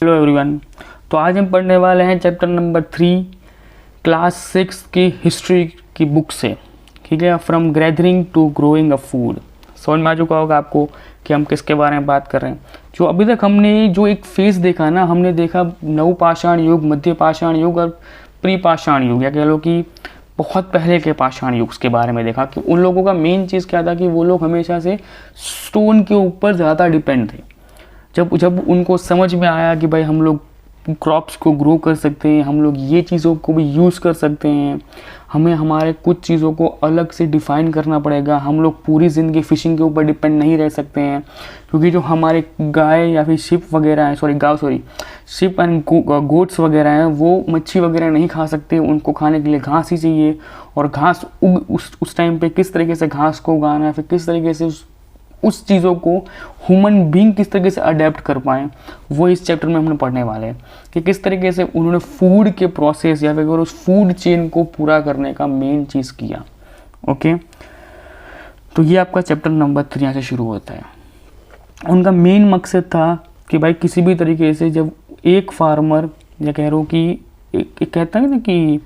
Hello everyone. तो आज हम पढ़ने वाले हैं चैप्टर नंबर 3 क्लास 6 की हिस्ट्री की बुक से। ठीक है, from gathering to growing a food. समझ में आ चुका होगा आपको कि हम किसके बारे में बात कर रहे हैं। जो अभी तक हमने जो एक फेज देखा ना, हमने देखा नवपाषाण युग, मध्य पाषाण युग और प्री पाषाण युग, या कह लो कि बहुत पहले के पाषाण युग के बारे में देखा कि उन लोगों का मेन चीज़ क्या था कि वो लोग हमेशा से स्टोन के ऊपर ज़्यादा डिपेंड थे। जब उनको समझ में आया कि भाई हम लोग क्रॉप्स को ग्रो कर सकते हैं, हम लोग ये चीज़ों को भी यूज़ कर सकते हैं, हमें हमारे कुछ चीज़ों को अलग से डिफ़ाइन करना पड़ेगा, हम लोग पूरी ज़िंदगी फ़िशिंग के ऊपर डिपेंड नहीं रह सकते हैं, क्योंकि जो हमारे गाय या फिर शिप वगैरह हैं, शिप एंड गोट्स वगैरह हैं, वो मच्छी वगैरह नहीं खा सकते, उनको खाने के लिए घास ही चाहिए। और घास उस टाइम पे किस तरीके से घास को उगाना है, फिर किस तरीके से उस चीज़ों को ह्यूमन बीइंग किस तरीके से अडेप्ट कर पाएँ, वो इस चैप्टर में हमने पढ़ने वाले हैं कि किस तरीके से उन्होंने फूड के प्रोसेस या फिर उस फूड चेन को पूरा करने का मेन चीज़ किया। ओके, तो ये आपका चैप्टर नंबर 3 यहाँ से शुरू होता है। उनका मेन मकसद था कि भाई किसी भी तरीके से जब एक फार्मर, या कह रो कि एक कहता है ना कि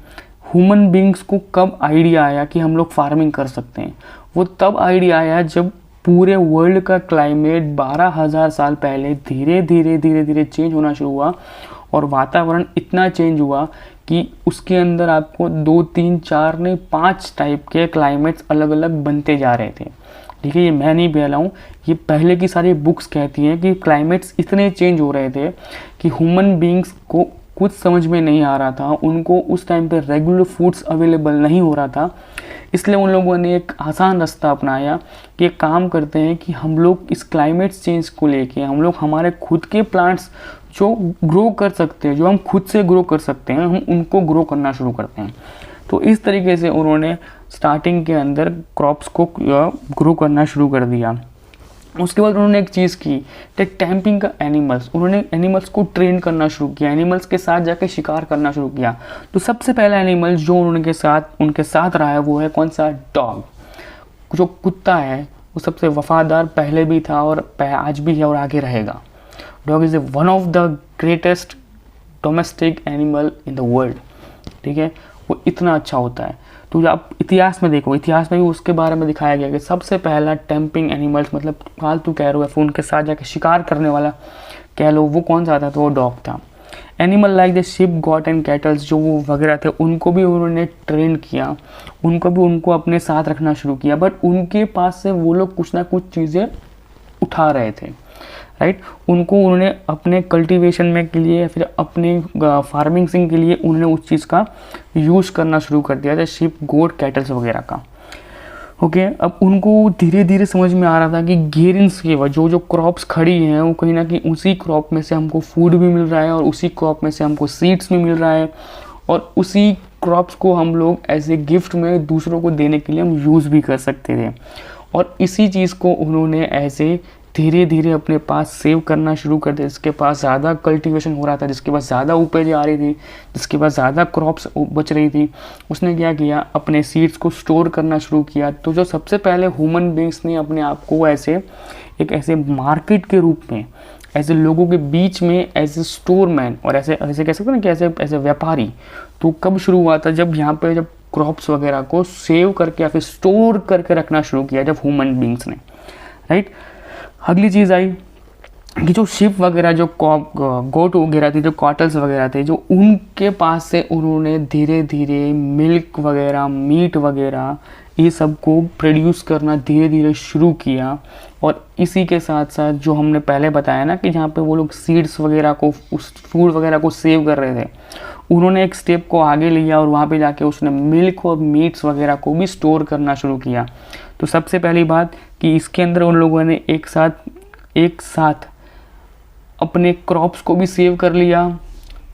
ह्यूमन बीइंग्स को कब आइडिया आया कि हम लोग फार्मिंग कर सकते हैं, वो तब आइडिया आया जब पूरे वर्ल्ड का क्लाइमेट 12,000 साल पहले धीरे धीरे चेंज होना शुरू हुआ और वातावरण इतना चेंज हुआ कि उसके अंदर आपको 2, 3, 4 नहीं 5 टाइप के क्लाइमेट्स अलग अलग बनते जा रहे थे। ठीक है, ये मैं नहीं बोला हूँ, ये पहले की सारी बुक्स कहती हैं कि क्लाइमेट्स इतने चेंज हो रहे थे कि ह्यूमन बीइंग्स को कुछ समझ में नहीं आ रहा था, उनको उस टाइम पे रेगुलर फूड्स अवेलेबल नहीं हो रहा था। इसलिए उन लोगों ने एक आसान रास्ता अपनाया कि एक काम करते हैं कि हम लोग इस क्लाइमेट चेंज को लेके हम लोग हमारे खुद के प्लांट्स जो ग्रो कर सकते हैं, जो हम खुद से ग्रो कर सकते हैं, हम उनको ग्रो करना शुरू करते हैं। तो इस तरीके से उन्होंने स्टार्टिंग के अंदर क्रॉप्स को ग्रो करना शुरू कर दिया। उसके बाद उन्होंने एक चीज़ की, टैम्पिंग का एनिमल्स, उन्होंने एनिमल्स को ट्रेन करना शुरू किया, एनिमल्स के साथ जाके शिकार करना शुरू किया। तो सबसे पहला एनिमल जो उनके साथ रहा है वो है कौन सा, डॉग। जो कुत्ता है वो सबसे वफादार पहले भी था और आज भी है और आगे रहेगा। Dog is one of the greatest domestic animal in the world. ठीक है, वो इतना अच्छा होता है। तो आप इतिहास में देखो, इतिहास में भी उसके बारे में दिखाया गया कि सबसे पहला टेम्पिंग एनिमल्स, मतलब पालतू कह लो या फिर उनके साथ जाकर शिकार करने वाला कह लो, वो कौन सा था, तो वो डॉग था। Animal like the ship, got and kettles जो वो वगैरह थे, उनको भी उन्होंने ट्रेन किया, उनको अपने साथ रखना शुरू किया। बट उनके पास से वो लोग कुछ ना कुछ चीज़ें उठा रहे थे, राइट। उनको उन्होंने अपने कल्टीवेशन में के लिए या फिर अपने फार्मिंग सिंग के लिए उन्होंने उस चीज़ का यूज़ करना शुरू कर दिया था, शिप, गोट, कैटल्स वगैरह का। ओके, अब उनको धीरे धीरे समझ में आ रहा था कि गेरिन्स की वजह जो क्रॉप्स खड़ी हैं वो कहीं ना कहीं उसी क्रॉप में से हमको फूड भी मिल रहा है और उसी क्रॉप में से हमको सीड्स भी मिल रहा है और उसी क्रॉप्स को हम लोग एज ए गिफ्ट में दूसरों को देने के लिए हम यूज़ भी कर सकते थे। और इसी चीज़ को उन्होंने ऐसे धीरे धीरे अपने पास सेव करना शुरू कर दिया। जिसके पास ज़्यादा कल्टीवेशन हो रहा था, जिसके पास ज़्यादा उपज आ रही थी, जिसके पास ज़्यादा क्रॉप्स बच रही थी, उसने क्या किया, अपने सीड्स को स्टोर करना शुरू किया। तो जो सबसे पहले ह्यूमन बीइंग्स ने अपने आप को ऐसे मार्केट के रूप में, ऐसे लोगों के बीच में एज ए स्टोर मैन और ऐसे कह सकते हैं ना कि ऐसे व्यापारी, तो कब शुरू हुआ था, जब यहाँ पे जब क्रॉप्स वगैरह को सेव करके या फिर स्टोर करके रखना शुरू किया जब ह्यूमन बीइंग्स ने, राइट। अगली चीज़ आई कि जो शिप वगैरह, जो गोट वगैरह थी, जो कॉटल्स वगैरह थे, जो उनके पास से उन्होंने धीरे धीरे मिल्क वगैरह, मीट वगैरह, ये सब को प्रोड्यूस करना धीरे धीरे शुरू किया। और इसी के साथ साथ जो हमने पहले बताया ना कि जहाँ पे वो लोग सीड्स वगैरह को, उस फूड वगैरह को सेव कर रहे थे, उन्होंने एक स्टेप को आगे लिया और वहाँ पे जाके उसने मिल्क और मीट्स वगैरह को भी स्टोर करना शुरू किया। तो सबसे पहली बात कि इसके अंदर उन लोगों ने एक साथ अपने क्रॉप्स को भी सेव कर लिया,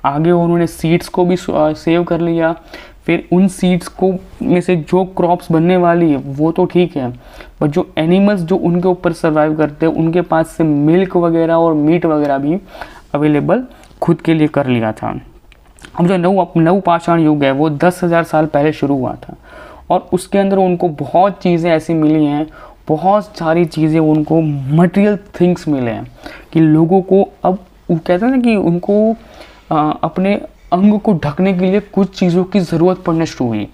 आगे उन्होंने सीड्स को भी सेव कर लिया। फिर उन सीड्स को में से जो क्रॉप्स बनने वाली है वो तो ठीक है, बट जो एनिमल्स जो उनके ऊपर सर्वाइव करते हैं उनके पास से मिल्क वगैरह और मीट वगैरह भी अवेलेबल खुद के लिए कर लिया था। अब जो नवपाषाण युग है वो 10,000 साल पहले शुरू हुआ था और उसके अंदर उनको बहुत चीज़ें ऐसी मिली हैं, बहुत सारी चीज़ें उनको मटेरियल थिंग्स मिले हैं कि लोगों को अब वो कहते हैं ना कि उनको अपने अंग को ढकने के लिए कुछ चीज़ों की ज़रूरत पड़ने शुरू हुई।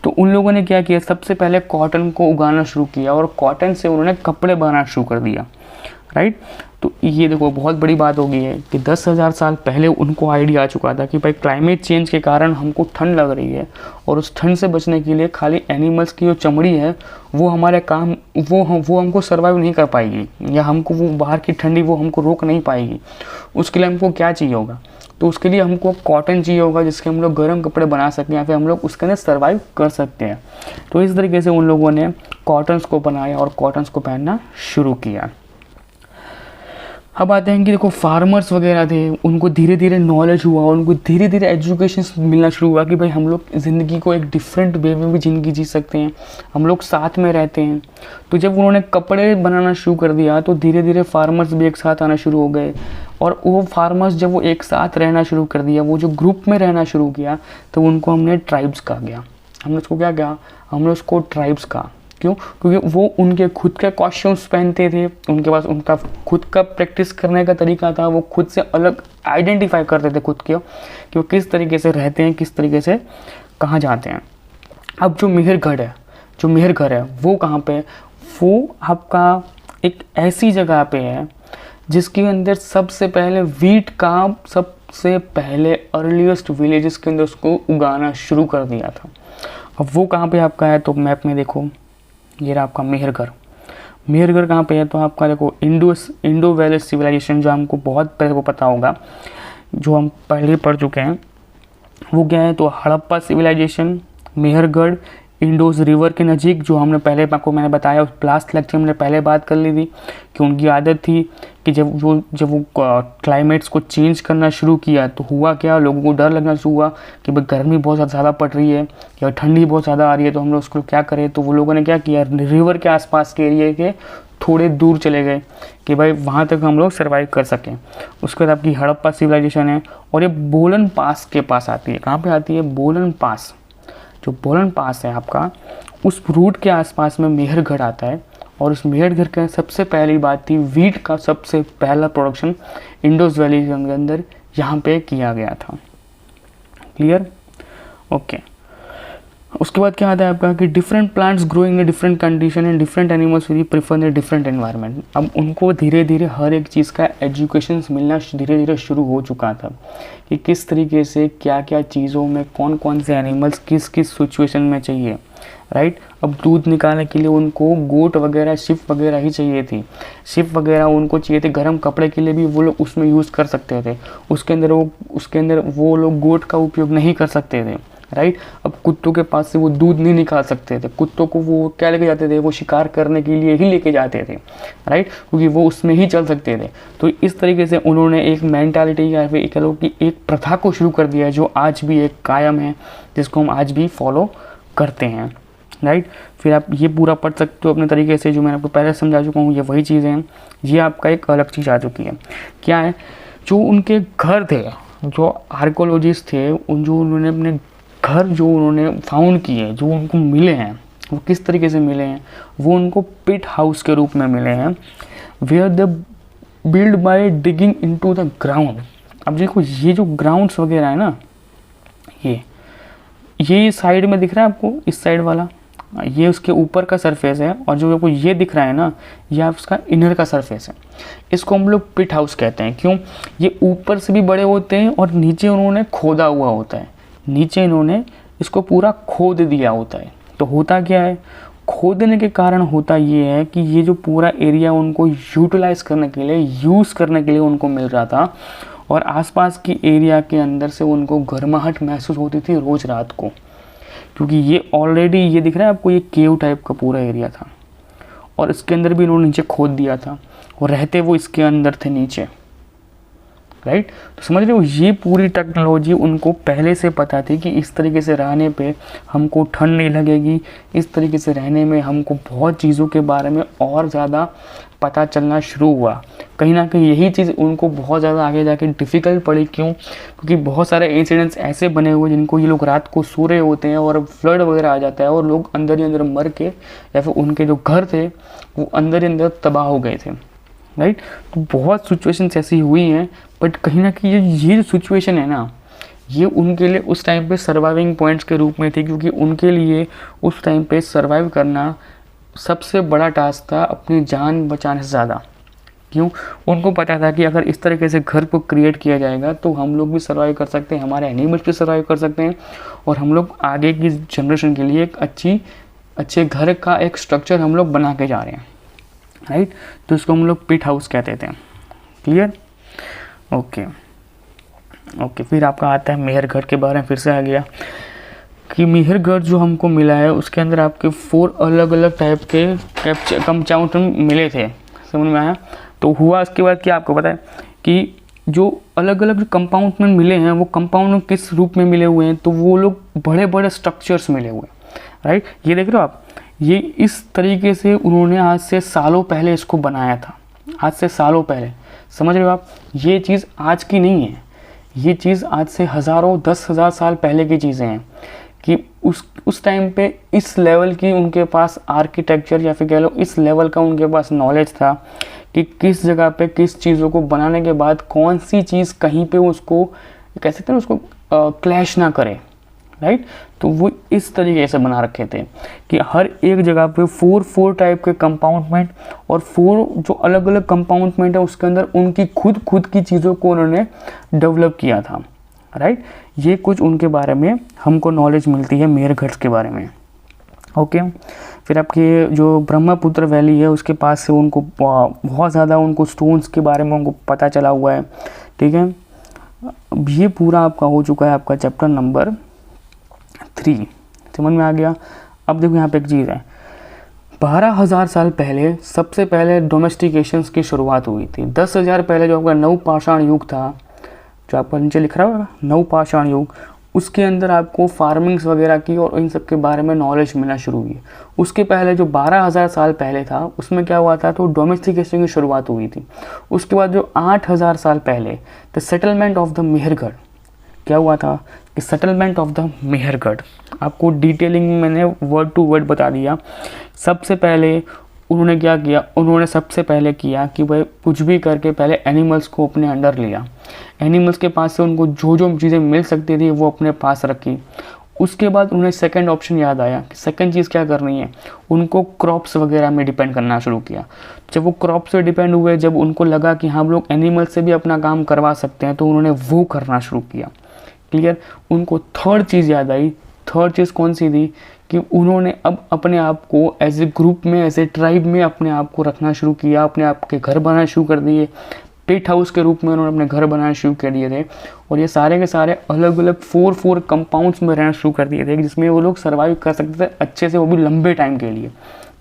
तो उन लोगों ने क्या किया, सबसे पहले कॉटन को उगाना शुरू किया और कॉटन से उन्होंने कपड़े बनाना शुरू कर दिया, राइट। तो ये देखो बहुत बड़ी बात हो गई है कि 10,000 साल पहले उनको आइडिया आ चुका था कि भाई क्लाइमेट चेंज के कारण हमको ठंड लग रही है और उस ठंड से बचने के लिए खाली एनिमल्स की जो चमड़ी है वो हमारे काम वो हमको सर्वाइव नहीं कर पाएगी, या हमको वो बाहर की ठंडी वो हमको रोक नहीं पाएगी। उसके लिए हमको क्या चाहिए होगा, तो उसके लिए हमको कॉटन चाहिए होगा जिसके हम लोग गर्म कपड़े बना सकें या फिर हम लोग उसके अंदर सर्वाइव कर सकते हैं। तो इस तरीके से उन लोगों ने कॉटन्स को बनाया और कॉटन्स को पहनना शुरू किया। अब आते हैं कि देखो फार्मर्स वगैरह थे, उनको धीरे धीरे नॉलेज हुआ, उनको धीरे धीरे एजुकेशन मिलना शुरू हुआ कि भाई हम लोग ज़िंदगी को एक डिफरेंट वे में भी ज़िंदगी जी सकते हैं, हम लोग साथ में रहते हैं। तो जब उन्होंने कपड़े बनाना शुरू कर दिया तो धीरे धीरे फार्मर्स भी एक साथ आना शुरू हो गए, और वो फार्मर्स जब वो एक साथ रहना शुरू कर दिया, वो जो ग्रुप में रहना शुरू किया, तो उनको हमने ट्राइब्स कहा गया। हमने उसको क्या कहा, हमने उसको ट्राइब्स कहा। क्यों? क्योंकि वो उनके खुद के कॉस्ट्यूम्स पहनते थे, उनके पास उनका खुद का प्रैक्टिस करने का तरीका था, वो खुद से अलग आइडेंटिफाई करते थे खुद के कि वो किस तरीके से रहते हैं, किस तरीके से कहाँ जाते हैं। अब जो मेहरगढ़ है वो कहाँ पे, वो आपका एक ऐसी जगह पे है जिसके अंदर सबसे पहले वीट का सबसे पहले अर्लीस्ट विलेजेस के अंदर उसको उगाना शुरू कर दिया था। अब वो कहाँ पे आपका है, तो मैप में देखो ये रहा आपका मेहरगढ़ कहाँ पे है, तो आपका देखो इंडो वैली सिविलाइजेशन, जो हमको बहुत पहले को पता होगा, जो हम पहले पढ़ चुके हैं, वो क्या है, तो हड़प्पा सिविलाइजेशन, मेहरगढ़, इंडोस रिवर के नज़दीक, जो हमने पहले आपको मैंने बताया उस लास्ट लेक्चर में पहले बात कर ली थी कि उनकी आदत थी कि जब वो क्लाइमेट्स को चेंज करना शुरू किया तो हुआ क्या, लोगों को डर लगना शुरू हुआ कि भाई गर्मी बहुत ज़्यादा पड़ रही है या ठंडी बहुत ज़्यादा आ रही है, तो हम लोग उसको क्या करें। तो वो लोगों ने क्या किया, रिवर के आसपास के एरिए के थोड़े दूर चले गए कि भाई वहाँ तक हम लोग सर्वाइव कर सकें। उसके बाद आपकी हड़प्पा सिविलाइजेशन है, और ये बोलन पास के पास आती है। कहाँ पे आती है, बोलन पास। जो बोलन पास है आपका, उस रूट के आसपास में मेहरगढ़ आता है, और उस मेहरगढ़ का सबसे पहली बात थी वीट का सबसे पहला प्रोडक्शन इंडोस वैली के अंदर यहाँ पे किया गया था। क्लियर? ओके। उसके बाद क्या आता है आपका कि different plants growing in different condition and different animals will prefer in different environment. अब उनको धीरे धीरे हर एक चीज़ का एजुकेशन मिलना धीरे धीरे शुरू हो चुका था कि किस तरीके से क्या क्या चीज़ों में कौन कौन से एनिमल्स किस किस सिचुएशन में चाहिए, राइट। अब दूध निकालने के लिए उनको गोट वगैरह शिप वगैरह ही चाहिए थी, शिप वगैरह उनको चाहिए थे, गर्म कपड़े के लिए भी वो लोग उसमें यूज़ कर सकते थे। उसके अंदर वो लोग गोट का उपयोग नहीं कर सकते थे, राइट। अब कुत्तों के पास से वो दूध नहीं निकाल सकते थे, कुत्तों को वो क्या लेके जाते थे, वो शिकार करने के लिए ही लेके जाते थे, राइट, क्योंकि वो उसमें ही चल सकते थे। तो इस तरीके से उन्होंने एक मेंटालिटी या फिर कह लो कि एक प्रथा को शुरू कर दिया है जो आज भी एक कायम है, जिसको हम आज भी फॉलो करते हैं, राइट। फिर आप ये पूरा पढ़ सकते हो अपने तरीके से, जो मैंने आपको पहले समझा चुका हूँ, ये वही चीज़ें हैं। ये आपका एक अलग चीज़ आ चुकी है। क्या है, जो उनके घर थे, जो आर्कोलॉजिस्ट थे, जो उन्होंने अपने घर जो उन्होंने फाउंड किए, जो उनको मिले हैं, वो किस तरीके से मिले हैं, वो उनको पिट हाउस के रूप में मिले हैं, where the build by digging into the ground. अब देखो ये जो ग्राउंड्स वगैरह है ना, ये साइड में दिख रहा है आपको, इस साइड वाला, ये उसके ऊपर का सरफेस है, और जो आपको ये दिख रहा है ना, ये उसका इनर का सरफेस है। इसको हम लोग पिट हाउस कहते हैं। क्यों? ये ऊपर से भी बड़े होते हैं और नीचे उन्होंने खोदा हुआ होता है, नीचे इन्होंने इसको पूरा खोद दिया होता है। तो होता क्या है, खोदने के कारण होता ये है कि ये जो पूरा एरिया उनको यूटिलाइज करने के लिए, यूज़ करने के लिए उनको मिल रहा था, और आसपास की एरिया के अंदर से उनको गर्माहट महसूस होती थी रोज़ रात को, क्योंकि ये ऑलरेडी ये दिख रहा है आपको, ये केव टाइप का पूरा एरिया था, और इसके अंदर भी इन्होंने नीचे खोद दिया था, और रहते वो इसके अंदर थे नीचे, राइट। तो समझ रहे हो, ये पूरी टेक्नोलॉजी उनको पहले से पता थी कि इस तरीके से रहने पे हमको ठंड नहीं लगेगी, इस तरीके से रहने में हमको बहुत चीज़ों के बारे में और ज़्यादा पता चलना शुरू हुआ। कहीं ना कहीं यही चीज़ उनको बहुत ज़्यादा आगे जाके डिफ़िकल्ट पड़ी। क्यों? क्योंकि बहुत सारे इंसिडेंट्स ऐसे बने हुए जिनको ये लोग रात को सो रहे होते हैं और फ्लड वगैरह आ जाता है, और लोग अंदर ही अंदर मर के, या फिर उनके जो घर थे वो अंदर ही अंदर तबाह हो गए थे, राइट। तो बहुत सिचुएशंस ऐसी हुई हैं, बट कहीं ना कहीं ये जो सिचुएशन है ना, ये उनके लिए उस टाइम पे सर्वाइविंग पॉइंट्स के रूप में थी, क्योंकि उनके लिए उस टाइम पे सर्वाइव करना सबसे बड़ा टास्क था अपनी जान बचाने से ज़्यादा। क्यों? उनको पता था कि अगर इस तरीके से घर को क्रिएट किया जाएगा तो हम लोग भी सर्वाइव कर सकते हैं, हमारे एनिमल्स भी सर्वाइव कर सकते हैं, और हम लोग आगे की जनरेशन के लिए एक अच्छे घर का एक स्ट्रक्चर हम लोग बना के जा रहे हैं, राइट। तो इसको हम लोग पिट हाउस कहते थे। क्लियर? ओके। फिर आपका आता है मेहरगढ़ के बारे में। फिर से आ गया कि मेहरगढ़ जो हमको मिला है उसके अंदर आपके 4 अलग अलग टाइप के कंपाउंड मिले थे, समझ में आया। तो हुआ उसके बाद क्या आपको पता है कि जो अलग अलग कंपाउंड मिले हैं वो कंपाउंड किस रूप में मिले हुए हैं, तो वो लोग बड़े बड़े स्ट्रक्चर्स मिले हुए हैं, राइट। ये देख रहे हो आप, ये इस तरीके से उन्होंने आज से सालों पहले इसको बनाया था, आज से सालों पहले, समझ रहे हो आप। ये चीज़ आज की नहीं है, ये चीज़ आज से हज़ारों 10,000 साल पहले की चीज़ें हैं कि उस टाइम पे इस लेवल की उनके पास आर्किटेक्चर या फिर कह लो इस लेवल का उनके पास नॉलेज था कि किस जगह पे किस चीज़ों को बनाने के बाद कौन सी चीज़ कहीं पे उसको कह सकते हैं उसको क्लैश ना करे, राइट। तो वो इस तरीके से बना रखे थे कि हर एक जगह पे 4 टाइप के कंपाउंडमेंट और 4 जो अलग अलग कंपाउंडमेंट है उसके अंदर उनकी खुद की चीज़ों को उन्होंने डेवलप किया था, राइट। ये कुछ उनके बारे में हमको नॉलेज मिलती है मेहरगढ़ के बारे में। ओके। फिर आपके जो ब्रह्मपुत्र वैली है उसके पास से उनको बहुत ज़्यादा उनको स्टोन्स के बारे में उनको पता चला हुआ है, ठीक है। अब ये पूरा आपका हो चुका है आपका चैप्टर नंबर 3, समझ में आ गया। अब देखो यहाँ पे एक चीज़ है, 12,000 साल पहले सबसे पहले डोमेस्टिकेशंस की शुरुआत हुई थी। 10,000 पहले जो आपका नवपाषाण युग था, जो आपका नीचे लिख रहा होगा नवपाषाण युग, उसके अंदर आपको फार्मिंग्स वगैरह की और इन सब के बारे में नॉलेज मिलना शुरू हुई। उसके पहले जो 12,000 साल पहले था उसमें क्या हुआ था, तो डोमेस्टिकेशन की शुरुआत हुई थी। उसके बाद जो 8,000 साल पहले the settlement of the Mehrgarh, क्या हुआ था कि सेटलमेंट ऑफ द मेहरगढ़, आपको डिटेलिंग मैंने वर्ड टू वर्ड बता दिया। सबसे पहले उन्होंने क्या किया, उन्होंने सबसे पहले किया कि वह कुछ भी करके पहले एनिमल्स को अपने अंडर लिया, एनिमल्स के पास से उनको जो जो चीज़ें मिल सकती थी वो अपने पास रखी। उसके बाद उन्हें सेकंड ऑप्शन याद आया कि सेकंड चीज़ क्या करनी है, उनको क्रॉप्स वगैरह में डिपेंड करना शुरू किया। जब वो क्रॉप्स पे डिपेंड हुए, जब उनको लगा कि हम लोग एनिमल्स से भी अपना काम करवा सकते हैं, तो उन्होंने वो करना शुरू किया। क्लियर? उनको थर्ड चीज़ याद आई। थर्ड चीज़ कौन सी थी कि उन्होंने अब अपने आप को एज ए ग्रुप में, एज ए ट्राइब में अपने आप को रखना शुरू किया, अपने आप के घर बनाना शुरू कर दिए। पिट हाउस के रूप में उन्होंने अपने घर बनाना शुरू कर दिए थे, और ये सारे के सारे अलग अलग 4 कंपाउंड्स में रहना शुरू कर दिए थे, जिसमें वो लोग सर्वाइव कर सकते थे अच्छे से, वो भी लंबे टाइम के लिए,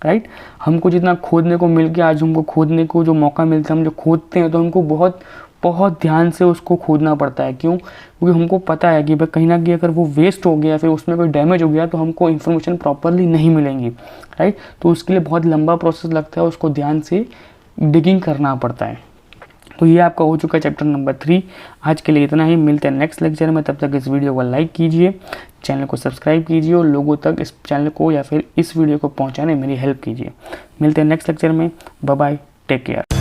राइट। हमको जितना खोदने को मिल गया, आज हमको खोदने को जो मौका मिलता है, हम जो खोदते हैं तो हमको बहुत ध्यान से उसको खोदना पड़ता है। क्यों? क्योंकि हमको पता है कि भाई कहीं ना कहीं अगर वो वेस्ट हो गया, फिर उसमें कोई डैमेज हो गया, तो हमको इन्फॉर्मेशन प्रॉपरली नहीं मिलेंगी, राइट। तो उसके लिए बहुत लंबा प्रोसेस लगता है, उसको ध्यान से डिगिंग करना पड़ता है। तो ये आपका हो चुका है चैप्टर नंबर 3। आज के लिए इतना ही, मिलते हैं नेक्स्ट लेक्चर में। तब तक इस वीडियो को लाइक कीजिए, चैनल को सब्सक्राइब कीजिए और लोगों तक इस चैनल को या फिर इस वीडियो को पहुंचाने में मेरी हेल्प कीजिए। मिलते हैं नेक्स्ट लेक्चर में। Bye bye, take care.